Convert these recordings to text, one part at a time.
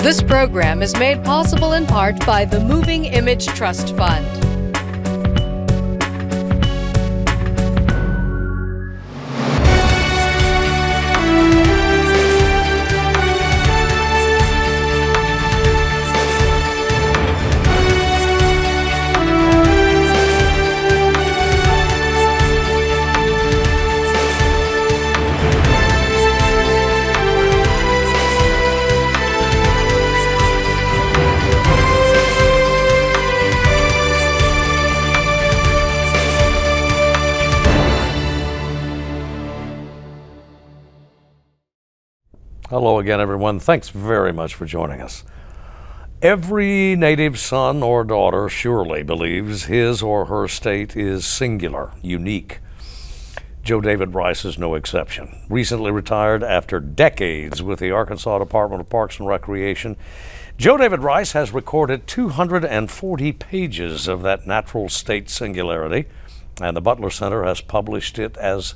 This program is made possible in part by the Moving Image Trust Fund. Hello again, everyone. Thanks very much for joining us. Every native son or daughter surely believes his or her state is singular, unique. Joe David Rice is no exception. Recently retired after decades with the Arkansas Department of Parks and Recreation, Joe David Rice has recorded 240 pages of that natural state singularity, and the Butler Center has published it as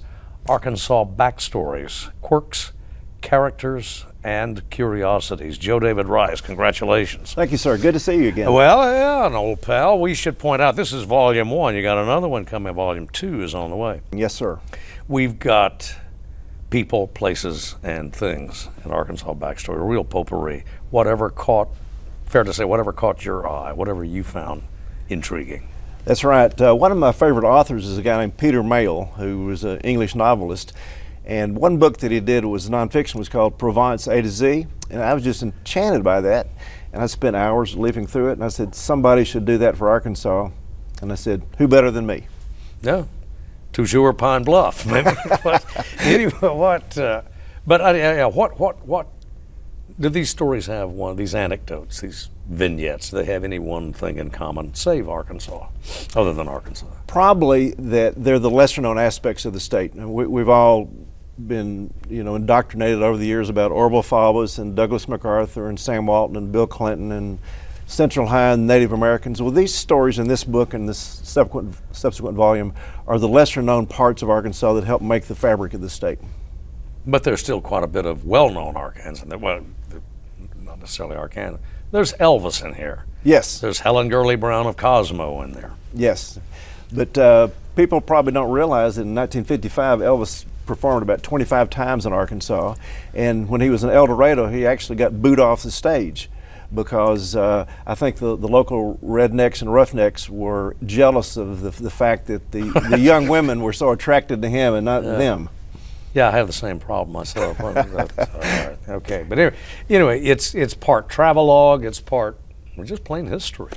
Arkansas Backstories, Quirks, Characters, and Curiosities. Joe David Rice, congratulations. Thank you, sir. Good to see you again. Well, yeah, an old pal. We should point out this is volume 1. You got another one coming. Volume 2 is on the way. Yes, sir. We've got people, places, and things in Arkansas Backstory, a real potpourri. Whatever caught, fair to say, whatever caught your eye, whatever you found intriguing. That's right. One of my favorite authors is a guy named Peter Mayle, who was an English novelist. And one book that he did was nonfiction, was called Provence A to Z, and I was just enchanted by that. And I spent hours leafing through it, and I said, somebody should do that for Arkansas. And I said, who better than me? Yeah, Toujours Pine Bluff. Maybe. But anyway, what do these stories have? One of these anecdotes, these vignettes, they have any one thing in common, save Arkansas, other than Arkansas? Probably that they're the lesser known aspects of the state. And we've all been, indoctrinated over the years about Orville Faubus and Douglas MacArthur and Sam Walton and Bill Clinton and Central High and Native Americans. Well, these stories in this book and this subsequent volume are the lesser known parts of Arkansas that help make the fabric of the state. But there's still quite a bit of well-known Arkansans. Well, not necessarily Arkansas. There's Elvis in here. Yes. There's Helen Gurley Brown of Cosmo in there. Yes. But people probably don't realize that in 1955, Elvis performed about 25 times in Arkansas. And when he was in El Dorado, he actually got booed off the stage because I think the local rednecks and roughnecks were jealous of the fact that the young women were so attracted to him and not them. Yeah, I have the same problem myself. All right. Okay, but anyway, it's part travelogue, it's part just plain history.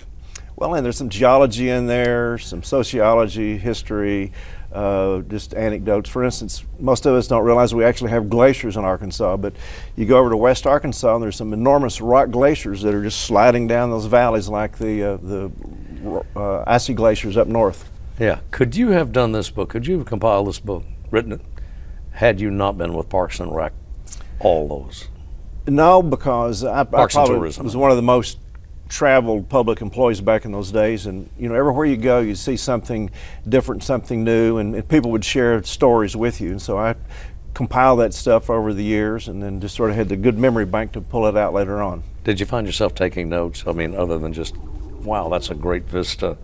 Well, and there's some geology in there, some sociology, history, just anecdotes. For instance, most of us don't realize we actually have glaciers in Arkansas, but you go over to West Arkansas and there's some enormous rock glaciers that are just sliding down those valleys like the icy glaciers up north. Yeah, could you have done this book? Could you have compiled this book, written it, had you not been with Parks and Rec, all those? No, because I probably Tourism. was one of the most traveled public employees back in those days, and everywhere you go you see something different, something new, and people would share stories with you. And so I compiled that stuff over the years and then just sort of had the good memory bank to pull it out later on. Did you find yourself taking notes? I mean, other than just, wow, that's a great vista,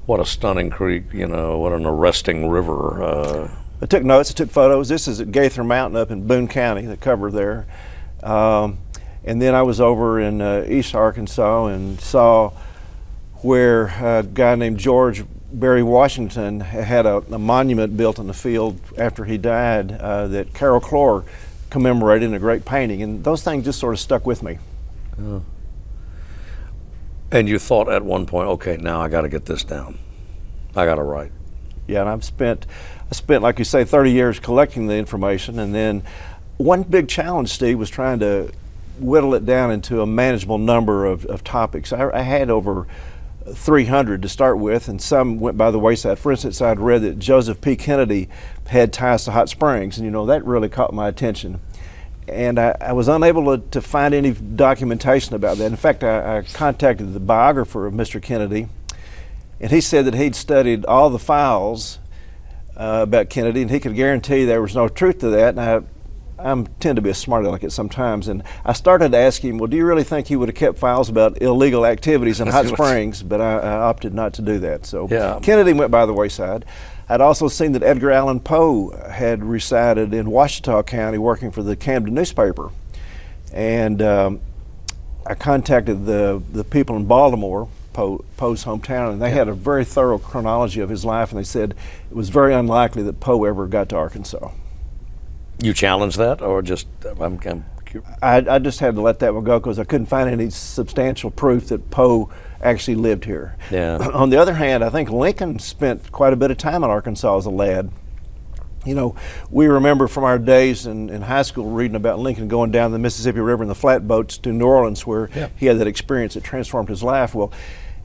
what a stunning creek, what an arresting river. I took notes, I took photos. This is at Gaither Mountain up in Boone County, the cover there. And then I was over in East Arkansas and saw where a guy named George Barry Washington had a monument built in the field after he died that Carol Clore commemorated in a great painting. And those things just sort of stuck with me. Oh. And you thought at one point, okay, now I got to get this down. I got to write. Yeah, and I spent, like you say, 30 years collecting the information. And then one big challenge, Steve, was trying to whittle it down into a manageable number of topics. I had over 300 to start with, and some went by the wayside. For instance, I'd read that Joseph P. Kennedy had ties to hot springs, and that really caught my attention. And I was unable to find any documentation about that. In fact, I contacted the biographer of Mr. Kennedy, and he said that he'd studied all the files about Kennedy, and he could guarantee there was no truth to that. And tend to be a smart aleck at sometimes, and I started to ask him, well, do you really think he would have kept files about illegal activities in Hot Springs? But I opted not to do that. So yeah. Kennedy went by the wayside. I'd also seen that Edgar Allan Poe had resided in Ouachita County working for the Camden newspaper. And I contacted the people in Baltimore, Poe's hometown, and they had a very thorough chronology of his life, and they said it was very unlikely that Poe ever got to Arkansas. You challenged that, or just, I just had to let that one go because I couldn't find any substantial proof that Poe actually lived here. Yeah. On the other hand, I think Lincoln spent quite a bit of time in Arkansas as a lad. You know, we remember from our days in high school reading about Lincoln going down the Mississippi River in the flatboats to New Orleans, where he had that experience that transformed his life. Well,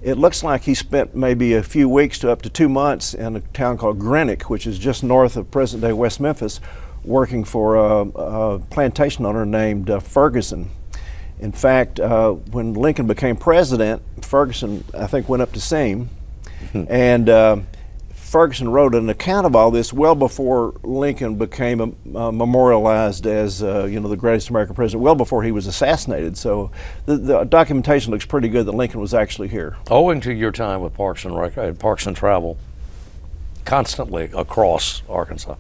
it looks like he spent maybe a few weeks to up to 2 months in a town called Greenock, which is just north of present-day West Memphis, working for a plantation owner named Ferguson. In fact, when Lincoln became president, Ferguson, I think, went up to see him, and Ferguson wrote an account of all this well before Lincoln became memorialized as the greatest American president, well before he was assassinated. So the documentation looks pretty good that Lincoln was actually here. Owing to your time with Parks and Travel, constantly across Arkansas,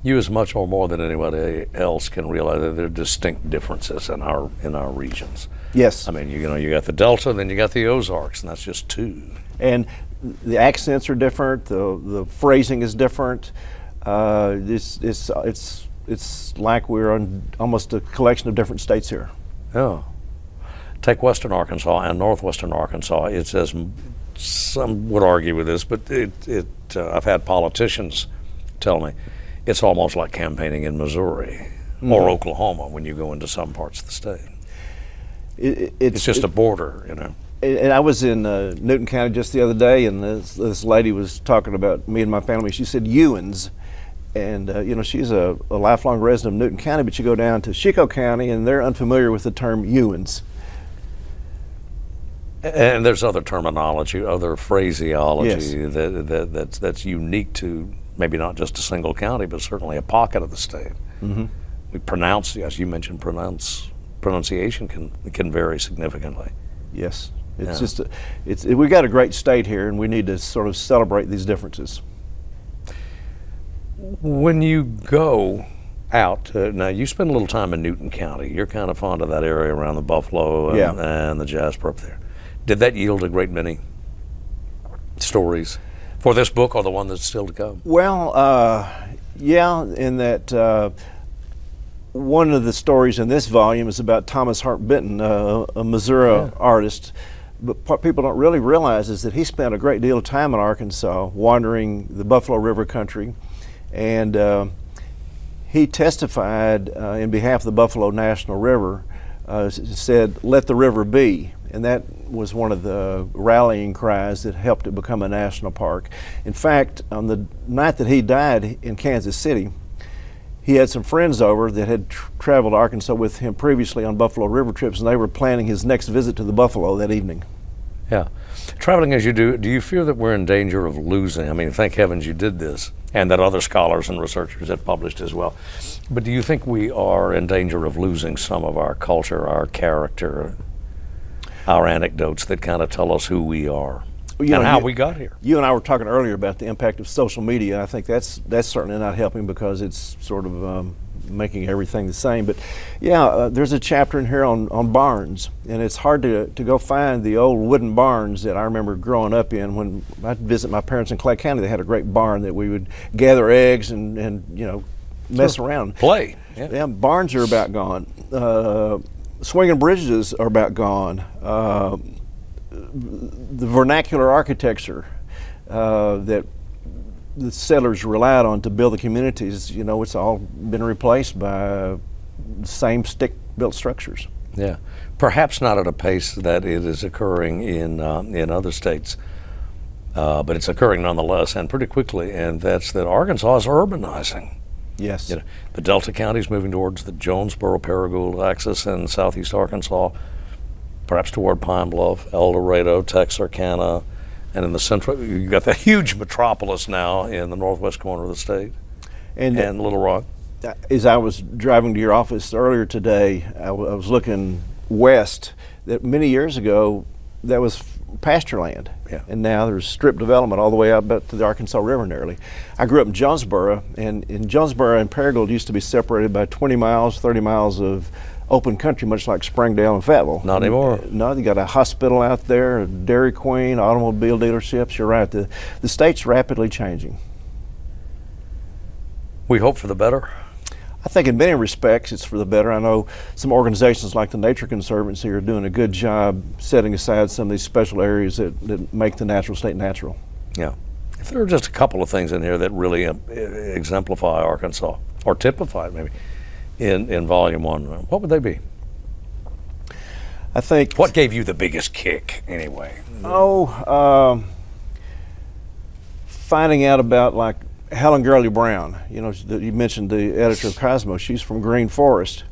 you as much or more than anybody else can realize that there are distinct differences in our regions. Yes. I mean, you got the Delta, then you got the Ozarks, and that's just two. And the accents are different. The phrasing is different. It's like we're on almost a collection of different states here. Yeah. Take western Arkansas and northwestern Arkansas. It's as some would argue with this, but I've had politicians tell me it's almost like campaigning in Missouri or Oklahoma when you go into some parts of the state. It's just a border, you know. And I was in Newton County just the other day, and this lady was talking about me and my family. She said Ewans, and she's a lifelong resident of Newton County, but you go down to Chico County, and they're unfamiliar with the term Ewans. And there's other terminology, other phraseology that's unique to maybe not just a single county, but certainly a pocket of the state. We pronounce, as you mentioned, pronunciation can vary significantly. Yes. It's we've got a great state here, and we need to sort of celebrate these differences. When you go out, now you spend a little time in Newton County. You're kind of fond of that area around the Buffalo and the Jasper up there. Did that yield a great many stories for this book or the one that's still to come? Well, yeah, in that one of the stories in this volume is about Thomas Hart Benton, a Missouri artist. But what people don't really realize is that he spent a great deal of time in Arkansas wandering the Buffalo River country, and he testified in behalf of the Buffalo National River, said, "Let the river be." And that was one of the rallying cries that helped it become a national park. In fact, on the night that he died in Kansas City, he had some friends over that had traveled to Arkansas with him previously on Buffalo River trips, and they were planning his next visit to the Buffalo that evening. Yeah. Traveling as you do you fear that we're in danger of losing? I mean, thank heavens you did this, and that other scholars and researchers have published as well. But do you think we are in danger of losing some of our culture, our character, our anecdotes that kind of tell us who we are and how we got here? You and I were talking earlier about the impact of social media. I think that's certainly not helping because it's sort of making everything the same. But yeah, there's a chapter in here on barns, and it's hard to go find the old wooden barns that I remember growing up in. When I'd visit my parents in Clay County, they had a great barn that we would gather eggs and mess around. Play. Yeah, barns are about gone. Swinging bridges are about gone. The vernacular architecture that the settlers relied on to build the communities, it's all been replaced by the same stick-built structures. Yeah, perhaps not at a pace that it is occurring in other states, but it's occurring nonetheless, and pretty quickly. And that's that Arkansas is urbanizing. Yes. The Delta counties moving towards the Jonesboro-Paragould axis in southeast Arkansas, perhaps toward Pine Bluff, El Dorado, Texarkana, and in the central, you've got the huge metropolis now in the northwest corner of the state, and Little Rock. as I was driving to your office earlier today, I was looking west. That many years ago, that was pasture land, and now there's strip development all the way up to the Arkansas River nearly. I grew up in Jonesboro, and in Jonesboro and Paragould used to be separated by 20 miles, 30 miles of open country, much like Springdale and Fayetteville. Not anymore. No, you got a hospital out there, a Dairy Queen, automobile dealerships. You're right. The state's rapidly changing. We hope for the better. I think in many respects it's for the better. I know some organizations like the Nature Conservancy are doing a good job setting aside some of these special areas that make the natural state natural. Yeah. If there are just a couple of things in here that really exemplify Arkansas, or typify it maybe, in Volume 1, what would they be? I think... What gave you the biggest kick, anyway? Finding out about, like, Helen Gurley Brown. You know, you mentioned the editor of Cosmo. She's from Green Forest.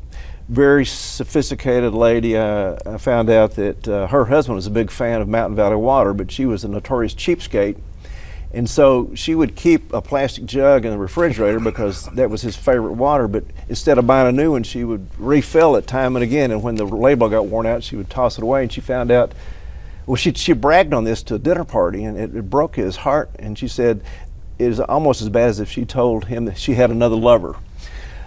Very sophisticated lady. I found out that her husband was a big fan of Mountain Valley water, but she was a notorious cheapskate. And so she would keep a plastic jug in the refrigerator because that was his favorite water, but instead of buying a new one, she would refill it time and again, and when the label got worn out, she would toss it away. And she found out, well, she bragged on this to a dinner party, and it broke his heart, and she said it was almost as bad as if she told him that she had another lover.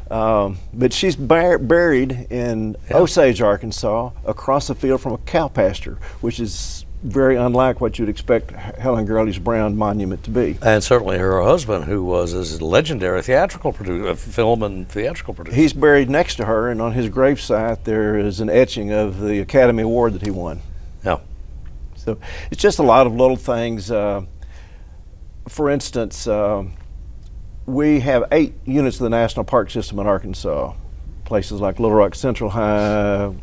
But she's buried in Osage, Arkansas, across the field from a cow pasture, which is very unlike what you'd expect Helen Gurley's Brown monument to be. And certainly her husband, who was a legendary theatrical producer, film and theatrical producer. He's buried next to her, and on his gravesite there is an etching of the Academy Award that he won. Yeah. So it's just a lot of little things. For instance, we have 8 units of the National Park System in Arkansas. Places like Little Rock Central High,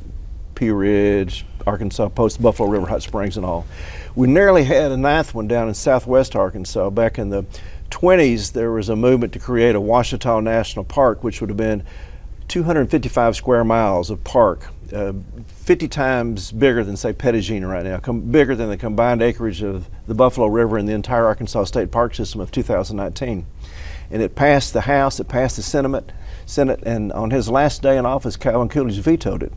Pea Ridge, Arkansas Post, Buffalo River Hot Springs and all. We nearly had a 9th one down in southwest Arkansas. Back in the 20s, there was a movement to create a Ouachita National Park, which would have been 255 square miles of park, 50 times bigger than, say, Pettigene right now, bigger than the combined acreage of the Buffalo River and the entire Arkansas State Park System of 2019. And it passed the House, it passed the Senate, and on his last day in office, Calvin Coolidge vetoed it.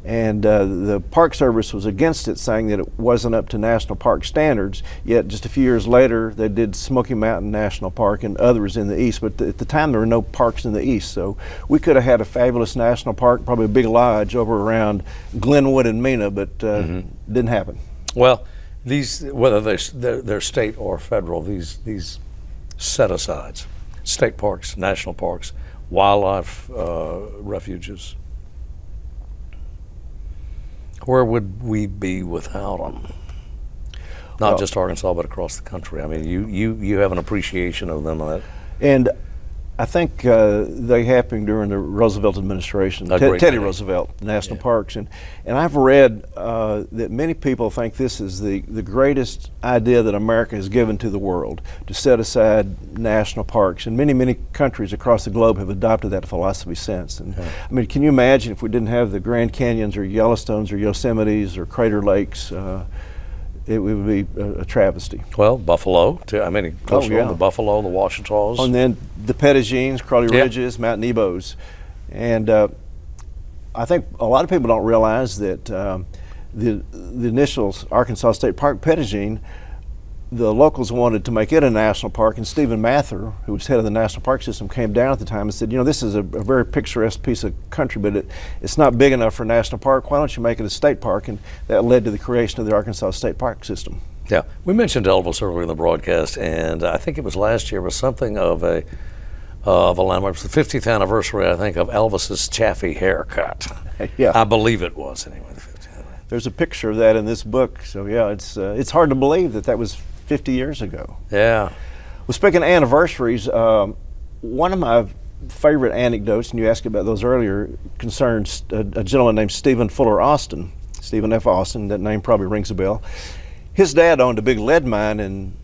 And the Park Service was against it, saying that it wasn't up to national park standards. Yet just a few years later, they did Smoky Mountain National Park and others in the east. But at the time, there were no parks in the east. So we could have had a fabulous national park, probably a big lodge over around Glenwood and Mena, but didn't happen. Well, these, whether they're state or federal, these set-asides, state parks, national parks, wildlife refuges, where would we be without them? Not just Arkansas, but across the country. I mean, you have an appreciation of them. And I think they happened during the Roosevelt administration, Teddy Roosevelt, the national parks. And I've read that many people think this is the greatest idea that America has given to the world, to set aside national parks. And many countries across the globe have adopted that philosophy since. And I mean, can you imagine if we didn't have the Grand Canyons or Yellowstones or Yosemites or Crater Lakes? It would be a travesty. Well, Buffalo, too. I mean, the Buffalo, the Ouachitas. And then the Pettigenes, Crawley Ridges, Mount Nebos. And I think a lot of people don't realize that the initials, Arkansas State Park, Pettigene, the locals wanted to make it a national park, and Stephen Mather, who was head of the National Park System, came down at the time and said, you know, this is a very picturesque piece of country, but it's not big enough for a national park. Why don't you make it a state park? And that led to the creation of the Arkansas State Park System. Yeah, we mentioned Elvis earlier in the broadcast, and I think it was last year, was something of a landmark. It was the 50th anniversary, I think, of Elvis's Chaffee haircut. Yeah, I believe it was anyway. There's a picture of that in this book, so yeah, it's hard to believe that was 50 years ago. Yeah. Well, speaking of anniversaries, one of my favorite anecdotes, and you asked about those earlier, concerns a gentleman named Stephen Fuller Austin, Stephen F. Austin. That name probably rings a bell. His dad owned a big lead mine in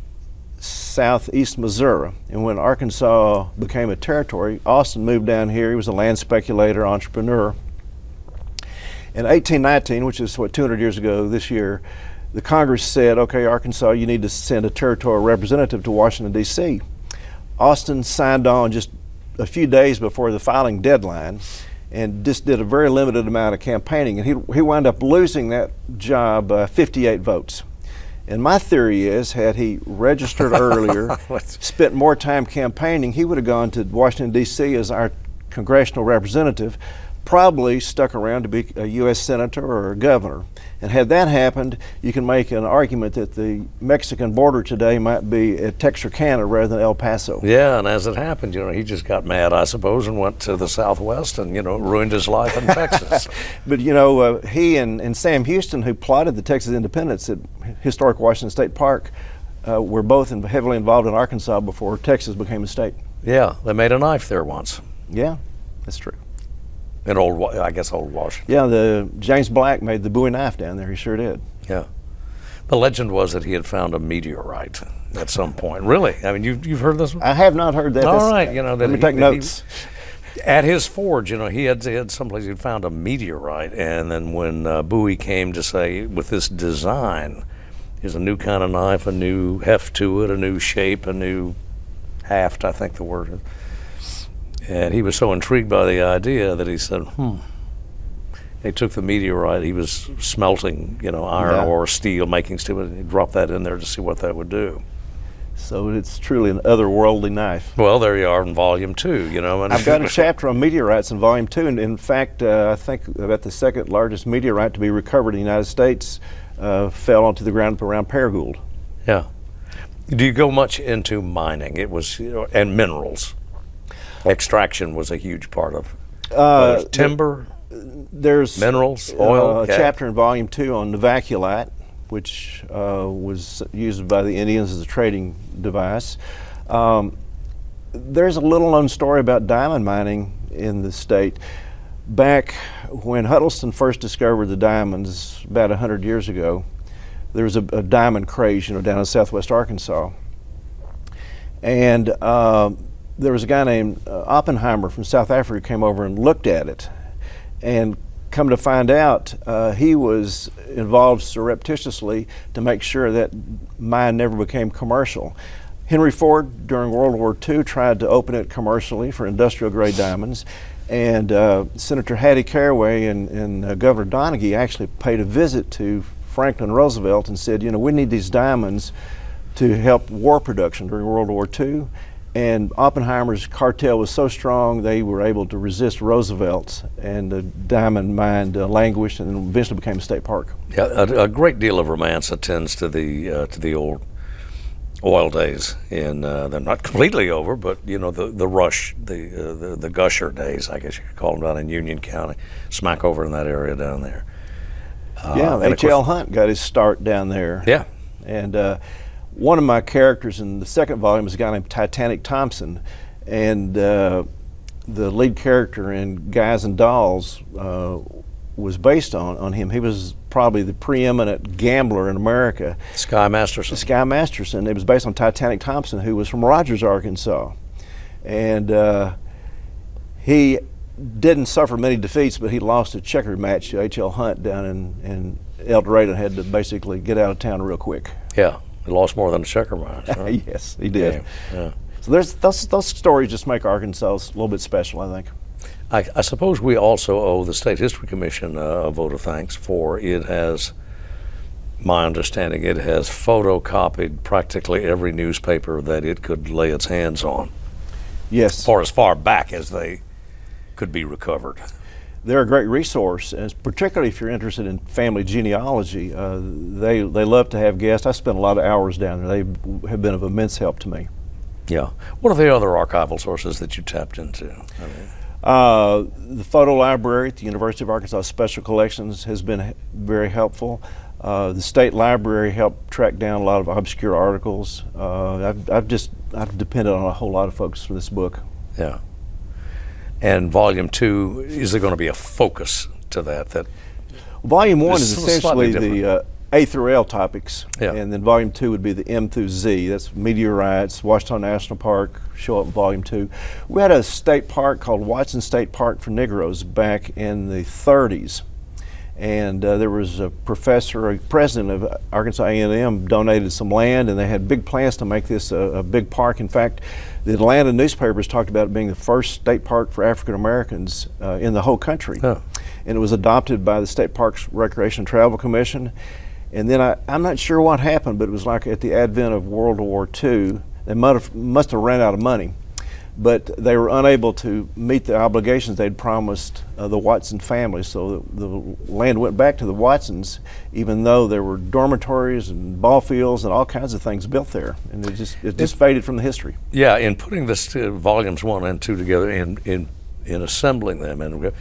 southeast Missouri, and when Arkansas became a territory, Austin moved down here. He was a land speculator, entrepreneur. In 1819, which is 200 years ago this year, the Congress said, okay, Arkansas, you need to send a territorial representative to Washington, D.C. Austin signed on just a few days before the filing deadline, and just did a very limited amount of campaigning, and he wound up losing that job 58 votes. And my theory is, had he registered earlier, spent more time campaigning, he would have gone to Washington, D.C. as our congressional representative, probably stuck around to be a U.S. senator or a governor. And had that happened, you can make an argument that the Mexican border today might be at Texarkana rather than El Paso. Yeah, and as it happened, you know, he just got mad, I suppose, and went to the Southwest and, you know, ruined his life in Texas. But, you know, he and Sam Houston, who plotted the Texas independence at historic Washington State Park, were both heavily involved in Arkansas before Texas became a state. Yeah, they made a knife there once. Yeah, that's true. In old Washington. Yeah, James Black made the Bowie knife down there. He sure did. Yeah. The legend was that he had found a meteorite at some point. Really? I mean, you've heard this one? I have not heard that. All right. You know, let me take notes. At his forge, you know, he had someplace he'd found a meteorite, and then when Bowie came to say, with this design, here's a new kind of knife, a new heft to it, a new shape, a new haft, I think the word is. And he was so intrigued by the idea that he said, He took the meteorite, he was smelting, you know, iron ore, steel, making steel, and he dropped that in there to see what that would do. So it's truly an otherworldly knife. Well, there you are in Volume 2, you know. And I've got a chapter on meteorites in Volume 2, and in fact, I think about the second largest meteorite to be recovered in the United States fell onto the ground around Paragould. Yeah. Do you go much into mining? It was, you know, and minerals. Extraction was a huge part of timber. There's minerals, oil. A chapter in Volume 2 on novaculite, which was used by the Indians as a trading device. There's a little known story about diamond mining in the state. Back when Huddleston first discovered the diamonds about 100 years ago, there was a diamond craze, you know, down in southwest Arkansas. And there was a guy named Oppenheimer from South Africa came over and looked at it, and come to find out he was involved surreptitiously to make sure that mine never became commercial. Henry Ford during World War II tried to open it commercially for industrial grade diamonds, and Senator Hattie Caraway and Governor Donaghy actually paid a visit to Franklin Roosevelt and said, you know, we need these diamonds to help war production during World War II. And Oppenheimer's cartel was so strong they were able to resist Roosevelt's, and the diamond mine languished and eventually became a state park. Yeah, a great deal of romance attends to the old oil days, and they're not completely over, but you know the rush, the gusher days, I guess you could call them, down in Union County, smack over in that area down there. Yeah, H.L. Hunt got his start down there. Yeah, and. One of my characters in the second volume is a guy named Titanic Thompson, and the lead character in Guys and Dolls was based on him. He was probably the preeminent gambler in America. Sky Masterson. Sky Masterson. It was based on Titanic Thompson, who was from Rogers, Arkansas. And he didn't suffer many defeats, but he lost a checker match to H.L. Hunt down in El Dorado and had to basically get out of town real quick. Yeah. He lost more than a checker match, right? Yes, he did. Yeah. So those stories just make Arkansas a little bit special, I think. I suppose we also owe the State History Commission a vote of thanks, for it has, my understanding, it has photocopied practically every newspaper that it could lay its hands on. Yes. For as far back as they could be recovered. They're a great resource, and particularly if you're interested in family genealogy. They love to have guests. I spent a lot of hours down there. They have been of immense help to me. Yeah. What are the other archival sources that you tapped into? The photo library at the University of Arkansas Special Collections has been very helpful. The state library helped track down a lot of obscure articles. I've depended on a whole lot of folks for this book. Yeah. And Volume 2, is there going to be a focus to that? Volume 1 is essentially the A through L topics, and then Volume 2 would be the M through Z. That's meteorites, Washita National Park, show up in Volume 2. We had a state park called Watson State Park for Negroes back in the 30s, And there was a professor, a president of Arkansas A&M donated some land, and they had big plans to make this a big park. In fact, the Atlanta newspapers talked about it being the first state park for African Americans in the whole country. Oh. And it was adopted by the State Parks Recreation and Travel Commission. And then I'm not sure what happened, but it was like at the advent of World War II, they must have ran out of money. But they were unable to meet the obligations they'd promised the Watson family, so the land went back to the Watsons, even though there were dormitories and ball fields and all kinds of things built there, and it just faded from the history. Yeah, in putting this volumes 1 and 2 together, in assembling them, and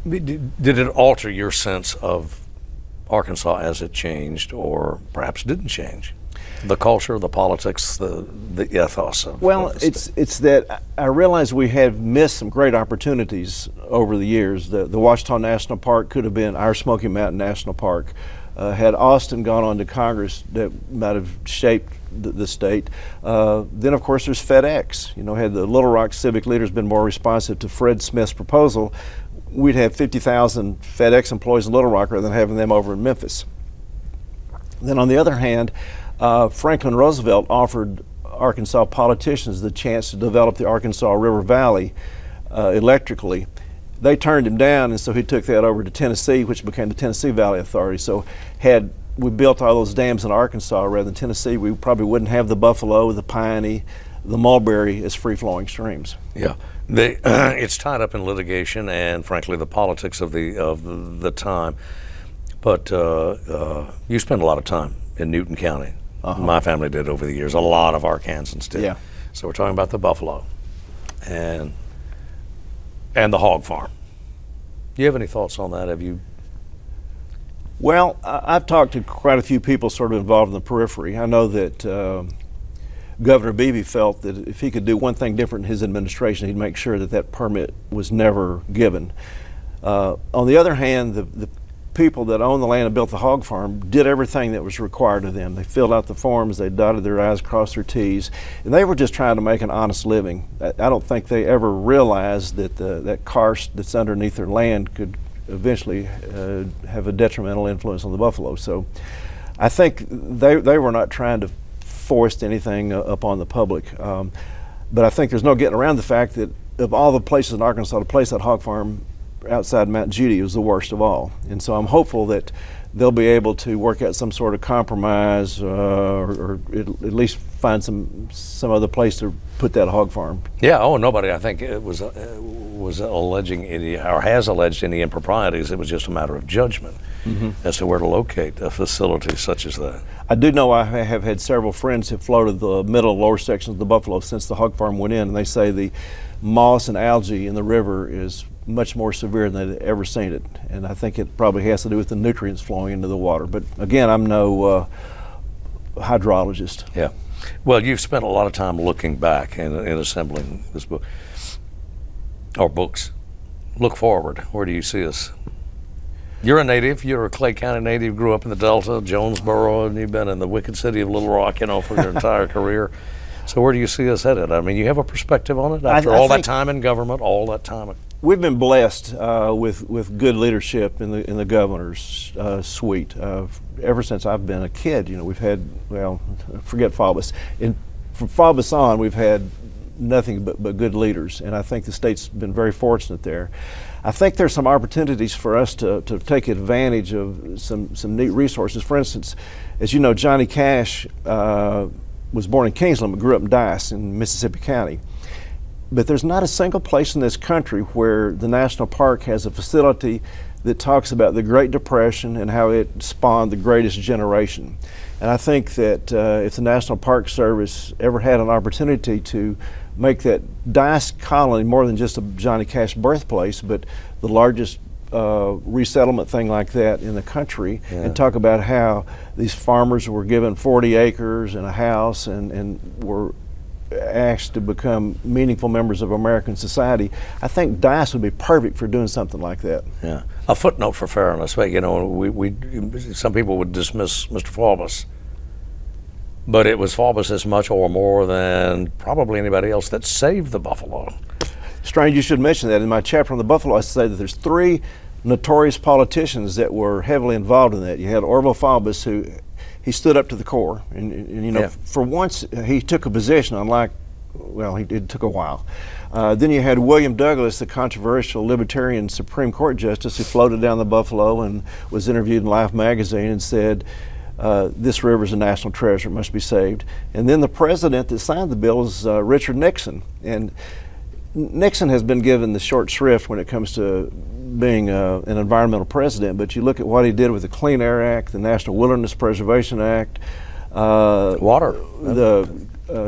did it alter your sense of Arkansas as it changed, or perhaps didn't change? The culture, the politics, the ethos of it's that I realize we have missed some great opportunities over the years. The Ouachita National Park could have been our Smoky Mountain National Park. Had Austin gone on to Congress, that might have shaped the state. Then, of course, there's FedEx. You know, had the Little Rock civic leaders been more responsive to Fred Smith's proposal, we'd have 50,000 FedEx employees in Little Rock rather than having them over in Memphis. Then, on the other hand, Franklin Roosevelt offered Arkansas politicians the chance to develop the Arkansas River Valley electrically. They turned him down, and so he took that over to Tennessee, which became the Tennessee Valley Authority. So had we built all those dams in Arkansas rather than Tennessee, we probably wouldn't have the Buffalo, the Piney, the Mulberry as free-flowing streams. Yeah, it's tied up in litigation and, frankly, the politics of the time. But you spend a lot of time in Newton County. My family did over the years. A lot of Arkansans did. Yeah. So we're talking about the buffalo and the hog farm. Do you have any thoughts on that? Have you? Well, I've talked to quite a few people sort of involved in the periphery. I know that Governor Beebe felt that if he could do one thing different in his administration, he'd make sure that that permit was never given. On the other hand, the people that owned the land and built the hog farm did everything that was required of them. They filled out the forms, they dotted their I's, crossed their T's, and they were just trying to make an honest living. I don't think they ever realized that that karst that's underneath their land could eventually have a detrimental influence on the buffalo. So I think they were not trying to force anything upon the public. But I think there's no getting around the fact that of all the places in Arkansas to place that hog farm, outside Mount Judy was the worst of all. And so I'm hopeful that they'll be able to work out some sort of compromise or at least find some other place to put that hog farm. Yeah, nobody I think it was alleging any, or has alleged any improprieties. It was just a matter of judgment as to where to locate a facility such as that. I do know I have had several friends who have floated the middle lower sections of the buffalo since the hog farm went in, and they say the moss and algae in the river is much more severe than they'd ever seen it, and I think it probably has to do with the nutrients flowing into the water. But again, I'm no hydrologist. Yeah. Well, you've spent a lot of time looking back and assembling this book, or books. Look forward. Where do you see us? You're a native. You're a Clay County native. Grew up in the Delta, Jonesboro, and you've been in the wicked city of Little Rock, for your entire career. So where do you see us headed? I mean, you have a perspective on it after all that time in government, all that time. We've been blessed with good leadership in the governor's suite. Ever since I've been a kid, we've had, forget Faubus. From Faubus on, we've had nothing but good leaders, and I think the state's been very fortunate there. I think there's some opportunities for us to take advantage of some neat resources. For instance, as you know, Johnny Cash was born in Kingsland but grew up in Dice in Mississippi County. But there's not a single place in this country where the national park has a facility that talks about the Great Depression and how it spawned the greatest generation. And I think that if the National Park Service ever had an opportunity to make that Dice colony more than just a Johnny Cash birthplace, but the largest resettlement thing like that in the country, and talk about how these farmers were given 40 acres and a house and were asked to become meaningful members of American society, I think Dice would be perfect for doing something like that. Yeah. A footnote for fairness, some people would dismiss Mr. Faubus, but it was Faubus as much or more than probably anybody else that saved the buffalo. Strange you should mention that. In my chapter on the buffalo, I say that there's three notorious politicians that were heavily involved in that. You had Orville Faubus, who he stood up to the core, and you know, for once he took a position, unlike, well, it took a while. Then you had William Douglas, the controversial Libertarian Supreme Court Justice, who floated down the Buffalo and was interviewed in Life magazine and said, this river is a national treasure, it must be saved. And then the president that signed the bill is Richard Nixon. And Nixon has been given the short shrift when it comes to being an environmental president, but you look at what he did with the Clean Air Act, the National Wilderness Preservation Act, water, the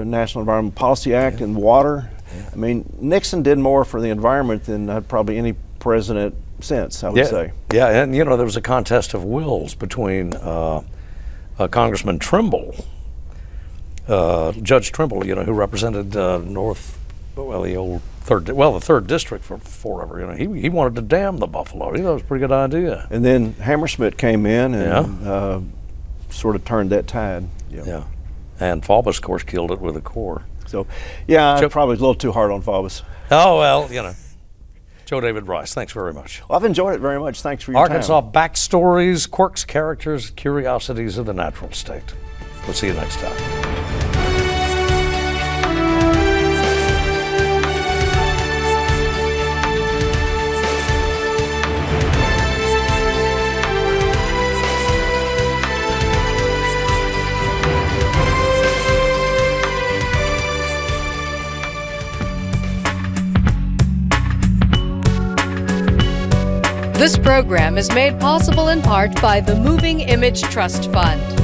National Environmental Policy Act, and water. I mean, Nixon did more for the environment than probably any president since, I would say. Yeah, and you know, there was a contest of wills between Congressman Trimble, Judge Trimble, you know, who represented the third district for forever. You know, he wanted to dam the Buffalo. He thought it was a pretty good idea. And then Hammersmith came in and sort of turned that tide. Yeah. And Faubus, of course, killed it with a core. So, yeah, I probably was a little too hard on Faubus. Oh, well, you know. Joe David Rice, thanks very much. Well, I've enjoyed it very much. Thanks for your Arkansas time. Backstories, Quirks, Characters, Curiosities of the Natural State. We'll see you next time. This program is made possible in part by the Moving Image Trust Fund.